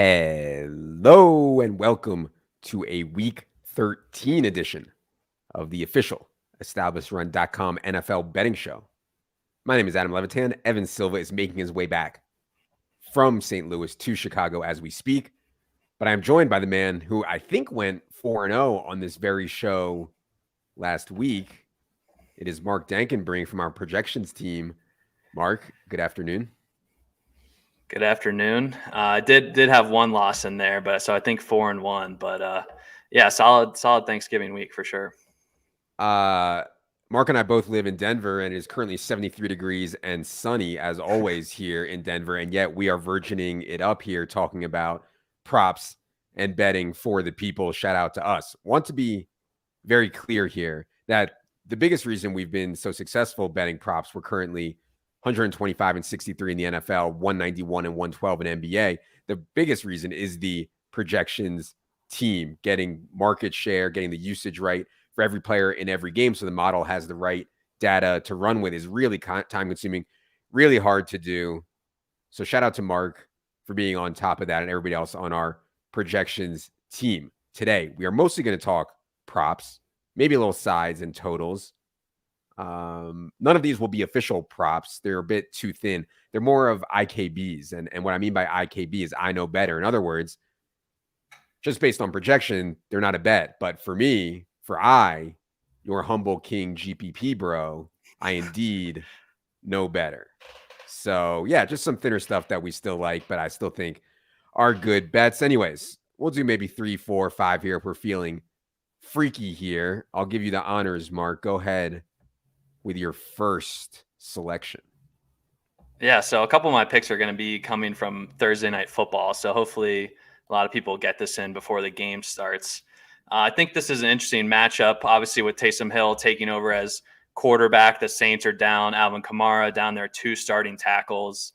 Hello and welcome to a Week 13 edition of the official EstablisHDRun.com NFL betting show. My name is Adam Levitan. Evan Silva is making his way back from St. Louis to Chicago as we speak. But I'm joined by the man who I think went 4-0 on this very show last week. It is Mark Dankenbrink from our projections team. Mark, good afternoon. Good afternoon. I did have one loss in there, but so I think 4-1. But yeah, solid Thanksgiving week for sure. Mark and I both live in Denver, and it is currently 73 degrees and sunny as always here in Denver. And yet we are virgining it up here, talking about props and betting for the people. Shout out to us. Want to be very clear here that the biggest reason we've been so successful betting props, we're currently 125 and 63 in the NFL, 191 and 112 in NBA. The biggest reason is the projections team getting market share, getting the usage right for every player in every game. So the model has the right data to run with. Is really time consuming, really hard to do. So shout out to Mark for being on top of that and everybody else on our projections team. Today, we are mostly going to talk props, maybe a little sides and totals. None of these will be official props. They're a bit too thin. They're more of IKBs. And what I mean by IKB is I know better. In other words, just based on projection, they're not a bet. But for me, your humble king GPP bro, I indeed know better. So yeah, just some thinner stuff that we still like, but I still think are good bets. Anyways, we'll do maybe 3, 4, 5 here if we're feeling freaky here. I'll give you the honors, Mark. Go ahead with your first selection. Yeah, so a couple of my picks are going to be coming from Thursday Night Football. So hopefully a lot of people get this in before the game starts. I think this is an interesting matchup, obviously with Taysom Hill taking over as quarterback. The Saints are down Alvin Kamara, down their 2 starting tackles.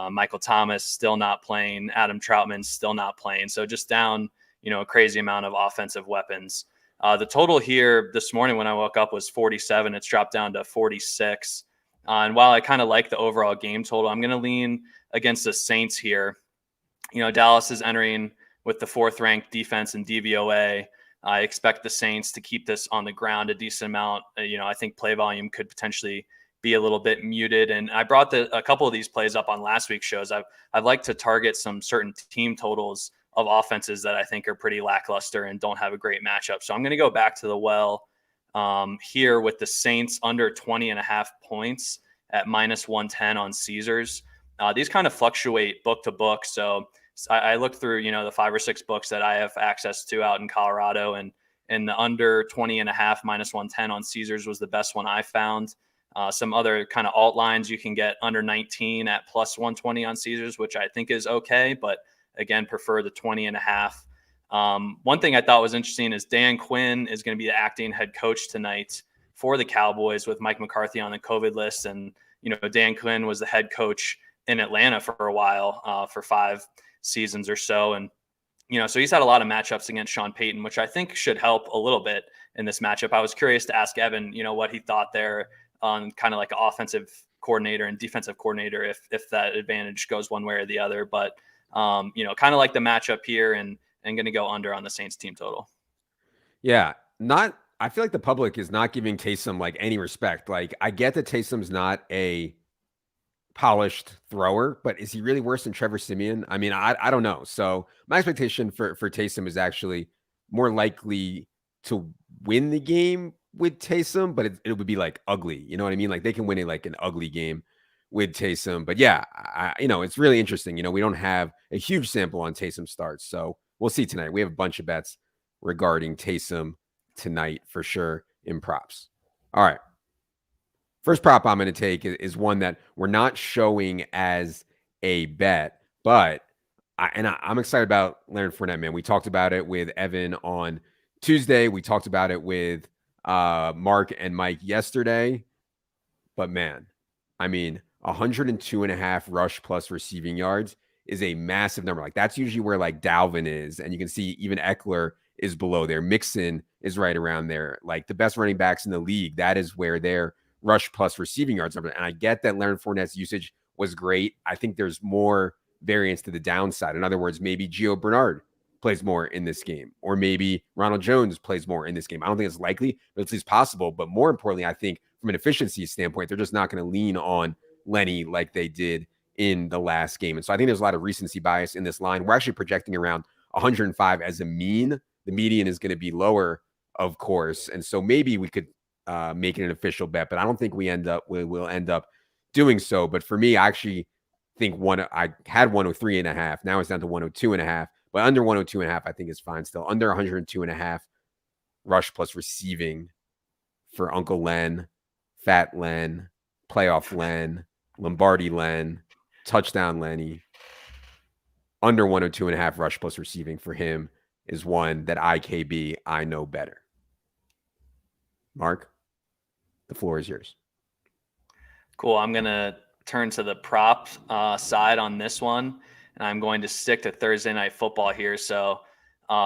Michael Thomas still not playing. Adam Troutman still not playing. So just down, a crazy amount of offensive weapons. The total here this morning when I woke up was 47. It's dropped down to 46. And while I kind of like the overall game total, I'm going to lean against the Saints here. Dallas is entering with the 4th-ranked defense in DVOA. I expect the Saints to keep this on the ground a decent amount. I think play volume could potentially be a little bit muted. And I brought a couple of these plays up on last week's shows. I'd like to target some certain team totals of offenses that I think are pretty lackluster and don't have a great matchup. So I'm going to go back to the well here with the Saints under 20.5 points at -110 on Caesars. These kind of fluctuate book to book. So I looked through, the 5 or 6 books that I have access to out in Colorado, and the under 20.5 -110 on Caesars was the best one I found. Some other kind of alt lines you can get under 19 at +120 on Caesars, which I think is okay, but again, prefer the 20.5. One thing I thought was interesting is Dan Quinn is going to be the acting head coach tonight for the Cowboys with Mike McCarthy on the COVID list. And, Dan Quinn was the head coach in Atlanta for a while, for 5 seasons or so. And, so he's had a lot of matchups against Sean Payton, which I think should help a little bit in this matchup. I was curious to ask Evan, what he thought there on kind of like an offensive coordinator and defensive coordinator, if that advantage goes one way or the other. But, kind of like the matchup here and going to go under on the Saints team total. Yeah, I feel like the public is not giving Taysom like any respect. Like, I get that Taysom's not a polished thrower, but is he really worse than Trevor Siemian? I mean, I don't know. So my expectation for Taysom is actually more likely to win the game with Taysom, but it would be like ugly. You know what I mean? Like they can win it like an ugly game with Taysom. But yeah, it's really interesting. We don't have a huge sample on Taysom starts. So we'll see tonight. We have a bunch of bets regarding Taysom tonight for sure in props. All right. First prop I'm going to take is one that we're not showing as a bet, but I'm excited about Leonard Fournette, man. We talked about it with Evan on Tuesday. We talked about it with Mark and Mike yesterday. But man, I mean, 102.5 rush plus receiving yards is a massive number. Like that's usually where like Dalvin is. And you can see even Eckler is below there. Mixon is right around there. Like the best running backs in the league, that is where their rush plus receiving yards are. And I get that Leonard Fournette's usage was great. I think there's more variance to the downside. In other words, maybe Gio Bernard plays more in this game, or maybe Ronald Jones plays more in this game. I don't think it's likely, but it's at least possible. But more importantly, I think from an efficiency standpoint, they're just not going to lean on Lenny like they did in the last game. And so I think there's a lot of recency bias in this line. We're actually projecting around 105 as a mean. The median is going to be lower, of course. And so maybe we could make it an official bet, but I don't think we'll end up doing so. But for me, I actually think I had 103.5. Now it's down to 102.5. But under 102.5, I think is fine still. Under 102.5 rush plus receiving for Uncle Len, Fat Len, Playoff Len, Lombardi Len, Touchdown Lenny. Under 102.5 rush plus receiving for him is one that I know better. Mark, the floor is yours. Cool. I'm going to turn to the prop side on this one, and I'm going to stick to Thursday Night Football here. So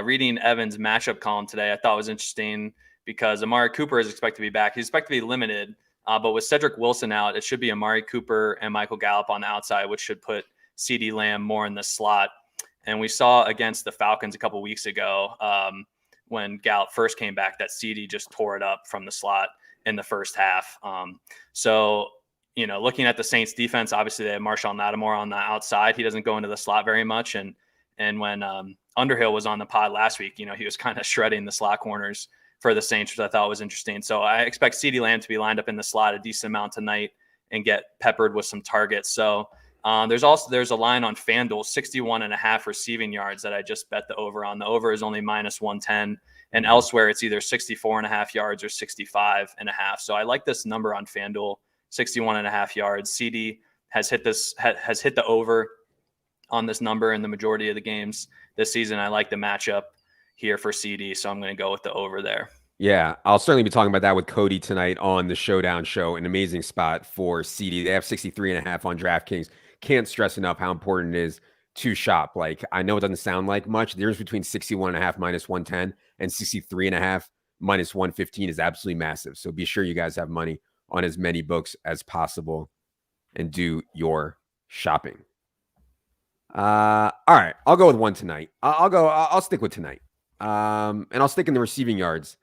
reading Evan's matchup column today, I thought was interesting because Amari Cooper is expected to be back. He's expected to be limited, but with Cedric Wilson out, it should be Amari Cooper and Michael Gallup on the outside, which should put CeeDee Lamb more in the slot. And we saw against the Falcons a couple weeks ago when Gallup first came back that CeeDee just tore it up from the slot in the first half. So, looking at the Saints defense, obviously they have Marshall Lattimore on the outside. He doesn't go into the slot very much. And when Underhill was on the pod last week, he was kind of shredding the slot corners for the Saints, which I thought was interesting. So I expect CeeDee Lamb to be lined up in the slot a decent amount tonight and get peppered with some targets. So there's a line on FanDuel, 61.5 receiving yards that I just bet the over on. The over is only -110. And elsewhere, it's either 64.5 yards or 65.5. So I like this number on FanDuel, 61.5 yards. CeeDee has hit the over on this number in the majority of the games this season. I like the matchup here for CeeDee, so I'm going to go with the over there. Yeah, I'll certainly be talking about that with Cody tonight on the Showdown Show. An amazing spot for CeeDee. They have 63.5 on DraftKings. Can't stress enough how important it is to shop. Like, I know it doesn't sound like much. The difference between 61.5 -110 and 63.5 -115 is absolutely massive. So be sure you guys have money on as many books as possible and do your shopping. All right, I'll go with one tonight. I'll stick with tonight. And I'll stick in the receiving yards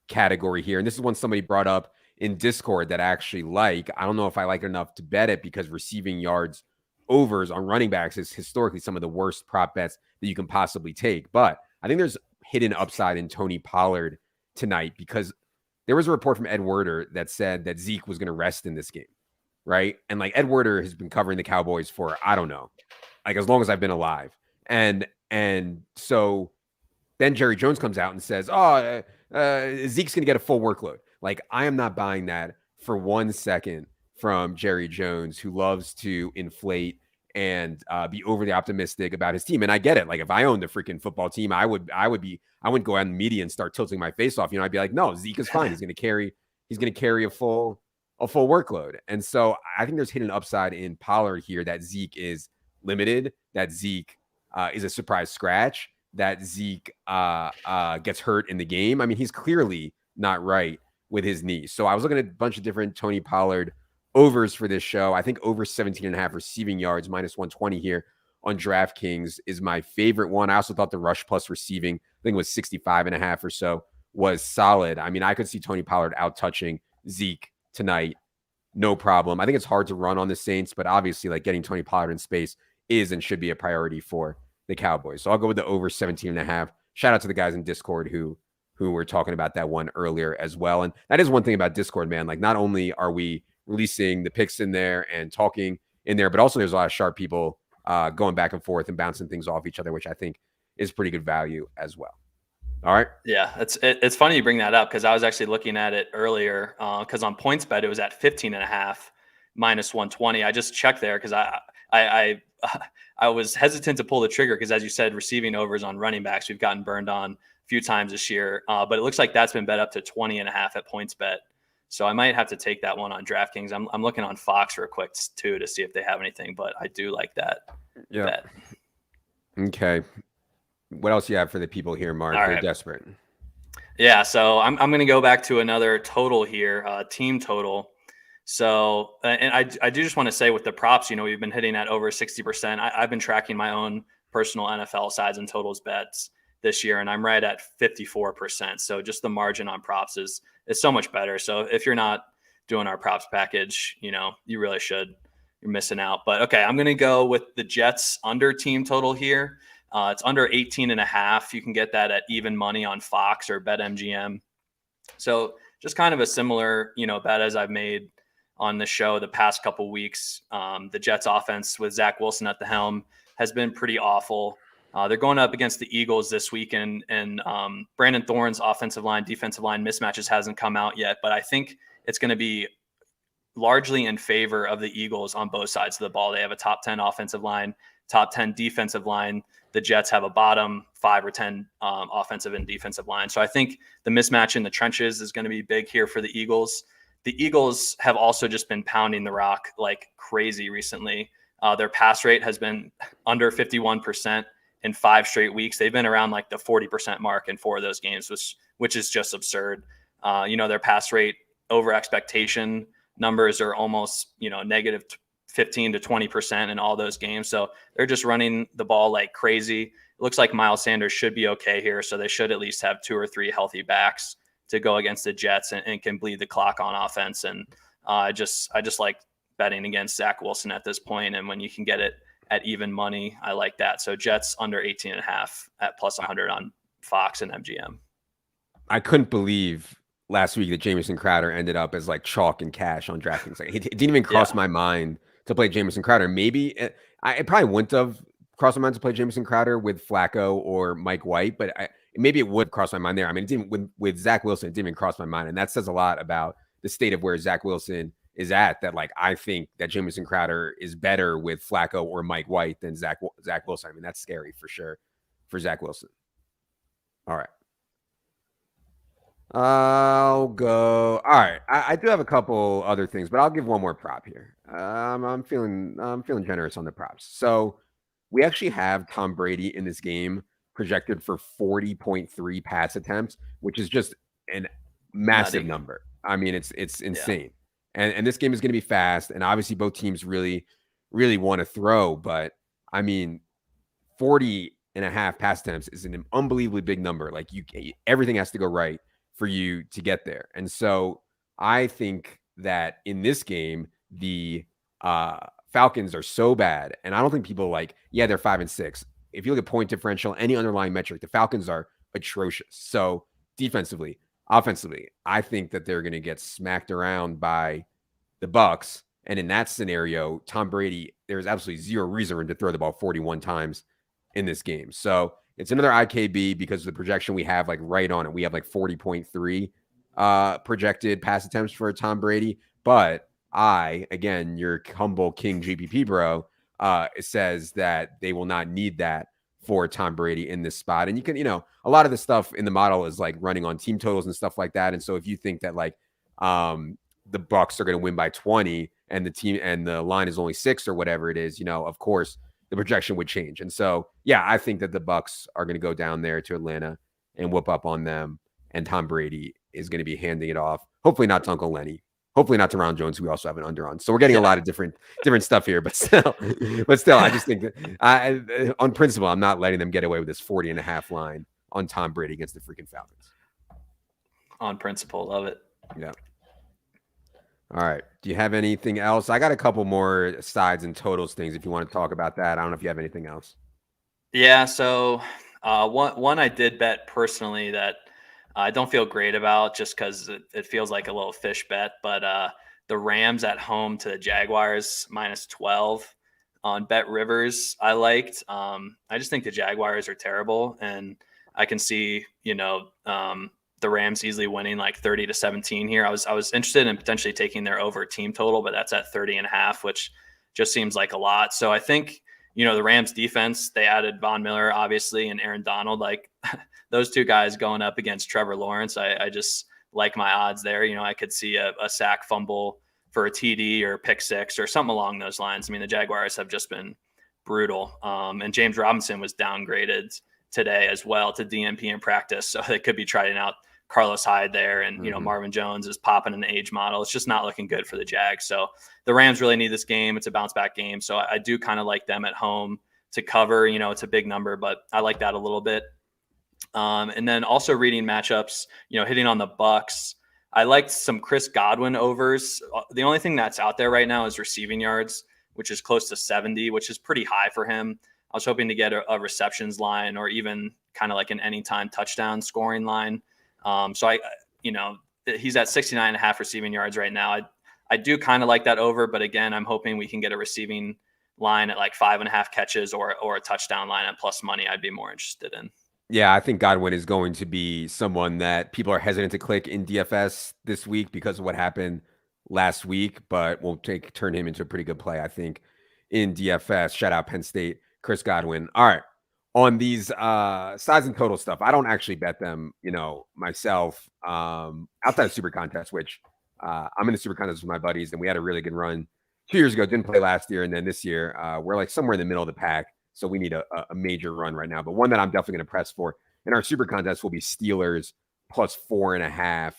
category here. And this is one somebody brought up in Discord that I actually like. I don't know if I like it enough to bet it because receiving yards overs on running backs is historically some of the worst prop bets that you can possibly take. But I think there's hidden upside in Tony Pollard tonight because there was a report from Ed Werder that said that Zeke was going to rest in this game, right? And like Ed Werder has been covering the Cowboys for, I don't know, like as long as I've been alive. And so then Jerry Jones comes out and says, Zeke's going to get a full workload. Like, I am not buying that for 1 second from Jerry Jones, who loves to inflate and be overly optimistic about his team. And I get it. Like, if I owned the freaking football team, I wouldn't go out in the media and start tilting my face off. I'd be like, no, Zeke is fine. He's going to carry a full workload. And so I think there's hidden upside in Pollard here that Zeke is limited, that Zeke is a surprise scratch, that Zeke gets hurt in the game. I mean, he's clearly not right with his knee. So I was looking at a bunch of different Tony Pollard overs for this show. I think over 17.5 receiving yards, -120 here on DraftKings is my favorite one. I also thought the rush plus receiving, I think it was 65.5 or so, was solid. I mean, I could see Tony Pollard out touching Zeke tonight. No problem. I think it's hard to run on the Saints, but obviously like getting Tony Pollard in space is and should be a priority for the Cowboys. So I'll go with the over 17.5. Shout out to the guys in Discord who were talking about that one earlier as well. And that is one thing about Discord, man. Like, not only are we releasing the picks in there and talking in there, but also there's a lot of sharp people going back and forth and bouncing things off each other, which I think is pretty good value as well. All right. Yeah, it's funny you bring that up because I was actually looking at it earlier because on PointsBet it was at 15.5 -120. I just checked there because I was hesitant to pull the trigger because, as you said, receiving overs on running backs we've gotten burned on a few times this year, but it looks like that's been bet up to 20.5 at PointsBet. So I might have to take that one on DraftKings. I'm looking on Fox real quick too to see if they have anything, but I do like that bet. Okay. What else do you have for the people here, Mark? All They're right. desperate. Yeah, so I'm going to go back to another total here, team total. So, and I do just want to say with the props, we've been hitting at over 60%. I've been tracking my own personal NFL sides and totals bets this year, and I'm right at 54%. So just the margin on props is so much better. So if you're not doing our props package, you really should. You're missing out. But okay, I'm going to go with the Jets under team total here. It's under 18.5. You can get that at even money on Fox or BetMGM. So just kind of a similar, bet as I've made on the show the past couple weeks. The Jets offense with Zach Wilson at the helm has been pretty awful. They're going up against the Eagles this week, and Brandon Thorne's offensive line, defensive line mismatches hasn't come out yet, but I think it's going to be largely in favor of the Eagles on both sides of the ball. They have a top 10 offensive line, top 10 defensive line. The Jets have a bottom 5 or 10 offensive and defensive line. So I think the mismatch in the trenches is going to be big here for the Eagles. The Eagles have also just been pounding the rock like crazy recently. Their pass rate has been under 51% in 5 straight weeks. They've been around like the 40% mark in 4 of those games, which is just absurd. Their pass rate over expectation numbers are almost, negative 15 to 20% in all those games. So they're just running the ball like crazy. It looks like Miles Sanders should be okay here. So they should at least have 2 or 3 healthy backs to go against the Jets and can bleed the clock on offense. And I just like betting against Zach Wilson at this point. And when you can get it at even money, I like that. So Jets under 18.5 at plus 100 on Fox and MGM. I couldn't believe last week that Jamison Crowder ended up as like chalk and cash on DraftKings. Like, it didn't even cross my mind to play Jamison Crowder. Maybe it probably wouldn't have crossed my mind to play Jamison Crowder with Flacco or Mike White, but maybe it would cross my mind there. I mean, it didn't with Zach Wilson. It didn't even cross my mind, and that says a lot about the state of where Zach Wilson is at. That like I think that Jamison Crowder is better with Flacco or Mike White than Zach Wilson. I mean, that's scary for sure for Zach Wilson. All right. I'll go. All right. I do have a couple other things, but I'll give one more prop here. I'm feeling generous on the props. So we actually have Tom Brady in this game projected for 40.3 pass attempts, which is just a massive number. I mean, it's insane. Yeah. And this game is going to be fast, and obviously both teams really, really want to throw. But I mean, 40.5 pass attempts is an unbelievably big number. Like everything has to go right for you to get there. And so I think that in this game, the Falcons are so bad. And I don't think people they're 5-6. If you look at point differential, any underlying metric, the Falcons are atrocious. So defensively, offensively, I think that they're going to get smacked around by the Bucs. And in that scenario, Tom Brady, there's absolutely zero reason to throw the ball 41 times in this game. So it's another IKB because of the projection we have right on it. We have 40.3 projected pass attempts for Tom Brady. But again, your humble King GPP bro, says that they will not need that for Tom Brady in this spot. And you can, a lot of the stuff in the model is running on team totals and stuff like that. And so if you think that the Bucs are going to win by 20 and the team and the line is only 6 or whatever it is, of course the projection would change. And so, yeah, I think that the Bucs are going to go down there to Atlanta and whoop up on them. And Tom Brady is going to be handing it off. Hopefully not to Uncle Lenny. Hopefully not to Ron Jones, who we also have an under on. So we're getting a lot of different stuff here, but still, I just think that on principle, I'm not letting them get away with this 40.5 line on Tom Brady against the freaking Falcons. On principle, love it. Yeah. All right. Do you have anything else? I got a couple more sides and totals things if you want to talk about that. I don't know if you have anything else. Yeah. So one I did bet personally that I don't feel great about just because it feels like a little fish bet, but the Rams at home to the Jaguars -12 on Bet Rivers I liked. I just think the Jaguars are terrible, and I can see, the Rams easily winning 30-17 here. I was interested in potentially taking their over team total, but that's at 30.5, which just seems like a lot. So I think, the Rams defense, they added Von Miller, obviously, and Aaron Donald, those two guys going up against Trevor Lawrence. I just like my odds there. I could see a sack fumble for a TD or pick six or something along those lines. I mean, the Jaguars have just been brutal. And James Robinson was downgraded today as well to DNP in practice. So they could be trying out Carlos Hyde there, and Marvin Jones is popping an age model. It's just not looking good for the Jags. So the Rams really need this game. It's a bounce back game. So I do kind of like them at home to cover. It's a big number, but I like that a little bit. And then also reading matchups, hitting on the Bucks. I liked some Chris Godwin overs. The only thing that's out there right now is receiving yards, which is close to 70, which is pretty high for him. I was hoping to get a receptions line or even kind of like an anytime touchdown scoring line. So he's at 69.5 receiving yards right now. I do kind of like that over, but again, I'm hoping we can get a receiving line at like 5.5 catches or a touchdown line at plus money. I'd be more interested in. Yeah, I think Godwin is going to be someone that people are hesitant to click in DFS this week because of what happened last week, but we'll turn him into a pretty good play, I think, in DFS. Shout out Penn State, Chris Godwin. All right. On these size and total stuff, I don't actually bet them, myself, outside of Super Contest, which I'm in the Super Contest with my buddies, and we had a really good run 2 years ago. Didn't play last year, and then this year we're like somewhere in the middle of the pack. So we need a major run right now. But one that I'm definitely going to press for in our Super Contest will be Steelers plus 4.5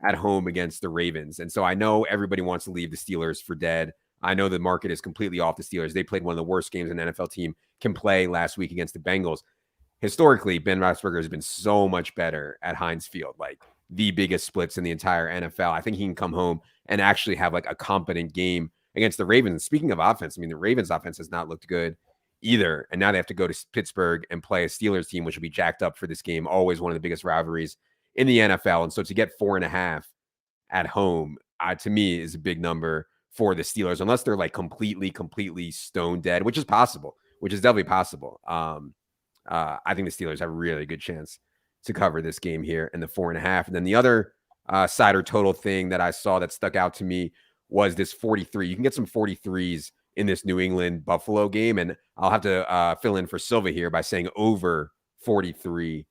at home against the Ravens. And so I know everybody wants to leave the Steelers for dead. I know the market is completely off the Steelers. They played one of the worst games an NFL team can play last week against the Bengals. Historically, Ben Roethlisberger has been so much better at Heinz Field, like the biggest splits in the entire NFL. I think he can come home and actually have like a competent game against the Ravens. Speaking of offense, I mean, the Ravens offense has not looked good either. And now they have to go to Pittsburgh and play a Steelers team, which will be jacked up for this game. Always one of the biggest rivalries in the NFL. And so to get 4.5 at home, to me, is a big number for the Steelers, unless they're like completely stone dead, which is possible, which is definitely possible. I think the Steelers have a really good chance to cover this game here in the 4.5. And then the other side or total thing that I saw that stuck out to me was this 43. You can get some 43s in this New England Buffalo game. And I'll have to fill in for Silva here by saying over 43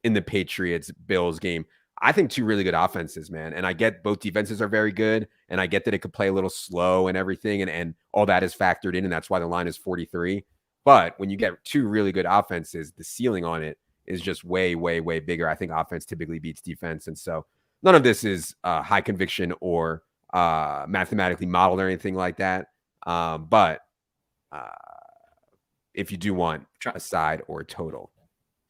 in the Patriots Bills game. I think two really good offenses, man. And I get both defenses are very good. And I get that it could play a little slow and everything. And all that is factored in. And that's why the line is 43. But when you get two really good offenses, the ceiling on it is just way bigger. I think offense typically beats defense. And so none of this is high conviction or mathematically modeled or anything like that. But if you do want a side or a total,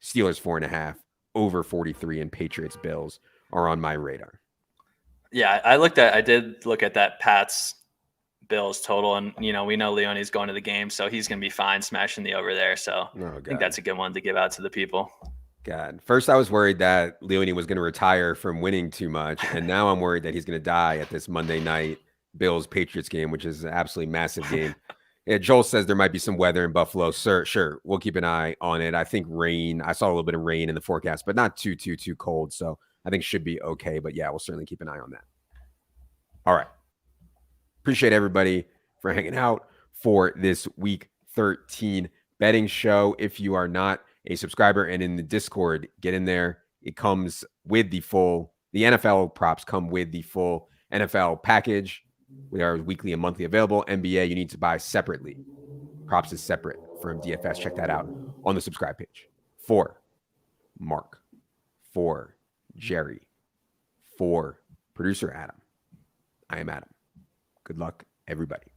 Steelers 4.5, over 43, and Patriots Bills are on my radar. Yeah, I did look at that Pats Bills total, and we know Leone's going to the game, so he's going to be fine smashing the over there. So I think that's a good one to give out to the people. God, first I was worried that Leone was going to retire from winning too much, and now I'm worried that he's going to die at this Monday night Bills Patriots game, which is an absolutely massive game. Yeah, Joel says there might be some weather in Buffalo. Sure, we'll keep an eye on it. I think rain. I saw a little bit of rain in the forecast, but not too cold. So I think should be okay. But yeah, we'll certainly keep an eye on that. All right. Appreciate everybody for hanging out for this week 13 betting show. If you are not a subscriber and in the Discord, get in there. It comes with the NFL props come with the full NFL package. We are weekly and monthly available. NBA, you need to buy separately. Props is separate from DFS. Check that out on the subscribe page. For Mark, for Jerry, for producer Adam, I am Adam. Good luck, everybody.